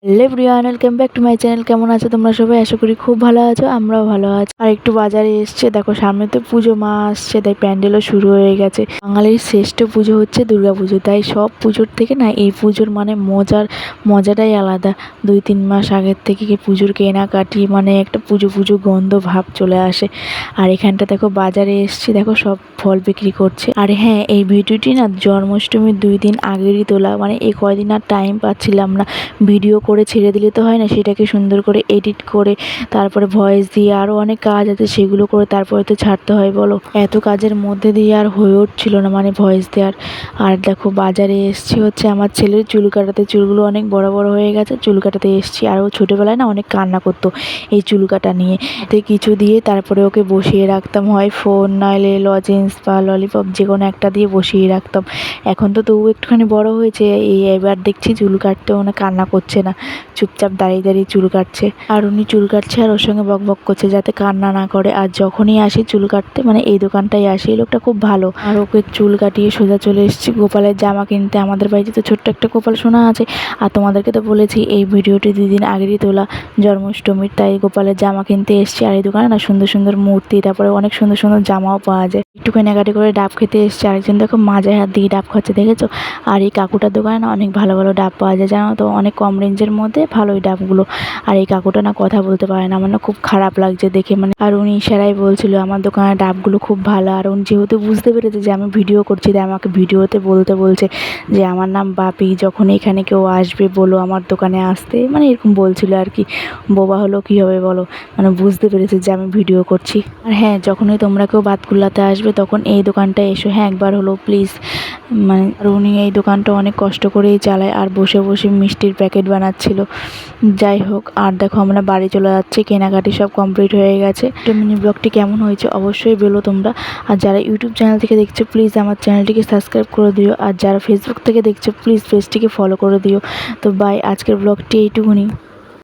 Hello everyone, welcome back to my channel. কেমন আছো তোমরা সবাই? আশা করি খুব ভালো আছো, আমরাও ভালো আছি। আর একটু বাজারে এসছে, দেখো সামনে তো পুজো মা আসছে, তাই প্যান্ডেলও শুরু হয়ে গেছে। বাঙালির শ্রেষ্ঠ পুজো হচ্ছে দুর্গা পুজো, তাই সব পুজোর থেকে না এই পুজোর মানে মজাটাই আলাদা। 2-3 মাস আগের থেকে পুজোর কেনাকাটি মানে একটা পুজো পুজো গন্ধ ভাব চলে আসে। আর এখানটা দেখো বাজারে এসছি, দেখো সব ফল বিক্রি করছে। আর হ্যাঁ, এই ভিডিওটি না জন্মাষ্টমীর 2 দিন আগেরই তোলা, মানে এই কয়দিন আর টাইম পাচ্ছিলাম না। ভিডিও করে ছেড়ে দিলে তো হয় না, সেটাকে সুন্দর করে এডিট করে তারপরে ভয়েস দিয়ে আরও অনেক কাজ আছে, সেগুলো করে তারপরে তো ছাড়তে হয় বলো। এত কাজের মধ্যে দিয়ে আর হয়ে উঠছিল না মানে ভয়েস দেওয়ার। আর দেখো বাজারে এসছি হচ্ছে আমার ছেলের চুল কাটাতে, চুলগুলো অনেক বড় বড় হয়ে গেছে, চুল কাটাতে এসছি। আর ও ছোটোবেলায় না অনেক কান্না করতো এই চুল কাটা নিয়ে। এতে কিছু দিয়ে তারপরে ওকে বসিয়ে রাখতাম, হয় ফোন নইলে লজেন্স বা ললিপপ, যে কোনো একটা দিয়ে বসিয়ে রাখতাম। এখন তো তবু একটুখানি বড় হয়েছে, এবার দেখছি চুল কাটতেও না কান্না করছে না, চুপচাপ দাঁড়িয়ে দাঁড়িয়ে চুল কাটছে। আর উনি চুল কাটছে আর ওর সঙ্গে বক বক করছে যাতে কান্না না করে। আর যখনই আসি চুল কাটতে, মানে এই দোকানটায় আসি, এই লোকটা খুব ভালো। আর ওকে চুল কাটিয়ে সোজা চলে এসেছি গোপালের জামা কিনতে। আমাদের বাড়িতে তো ছোট্ট একটা গোপাল সোনা আছে। আর তোমাদেরকে তো বলেছি এই ভিডিওটি 2 দিন আগেরই তোলা, জন্মাষ্টমীর, তাই গোপালের জামা কিনতে এসেছি। আর এই দোকানে না সুন্দর সুন্দর মূর্তি, তারপরে অনেক সুন্দর সুন্দর জামাও পাওয়া যায়। একটু কেনাকাটি করে ডাব খেতে এসেছি। আরেকজন দেখো মাজায় হাত দিয়ে ডাব খাচ্ছে, দেখেছো? আর এই কাকুটার দোকানে না অনেক ভালো ভালো ডাব পাওয়া যায়, জানো তো, অনেক কম রেঞ্জের মধ্যে ভালো ওই ডাবগুলো। আর এই কাকুটা না কথা বলতে পারে না, আমার না খুব খারাপ লাগছে দেখে, মানে। আর উনি ইশারায় বলছিল আমার দোকানের ডাবগুলো খুব ভালো। আর উনি যেহেতু বুঝতে পেরেছে যে আমি ভিডিও করছি, তাই আমাকে ভিডিওতে বলছে যে আমার নাম বাপি, যখন এখানে কেউ আসবে বলো আমার দোকানে আসতে, মানে এরকম বলছিল আর কি। বোবা হলো কী হবে বলো, মানে বুঝতে পেরেছে যে আমি ভিডিও করছি। আর হ্যাঁ, যখনই তোমরা কেউ বাতকুল্লাতে আসবে তখন এই দোকানটায় এসো, হ্যাঁ একবার হলো প্লিজ। মানে আর উনি এই দোকানটা অনেক কষ্ট করেই চালায়, আর বসে বসে মিষ্টির প্যাকেট বানাচ্ছিল। যাই হোক, আর দেখো আমরা বাড়ি চলে যাচ্ছি, কেনাকাটি সব কমপ্লিট হয়ে গেছে। তো মিনি ব্লগটি কেমন হয়েছে অবশ্যই বলো তোমরা। আর যারা ইউটিউব চ্যানেল থেকে দেখছো প্লিজ আমার চ্যানেলটিকে সাবস্ক্রাইব করে দিও, আর যারা ফেসবুক থেকে দেখছো প্লিজ পেজটিকে ফলো করে দিও। তো বাই, আজকের ব্লগটি এইটুকুনি।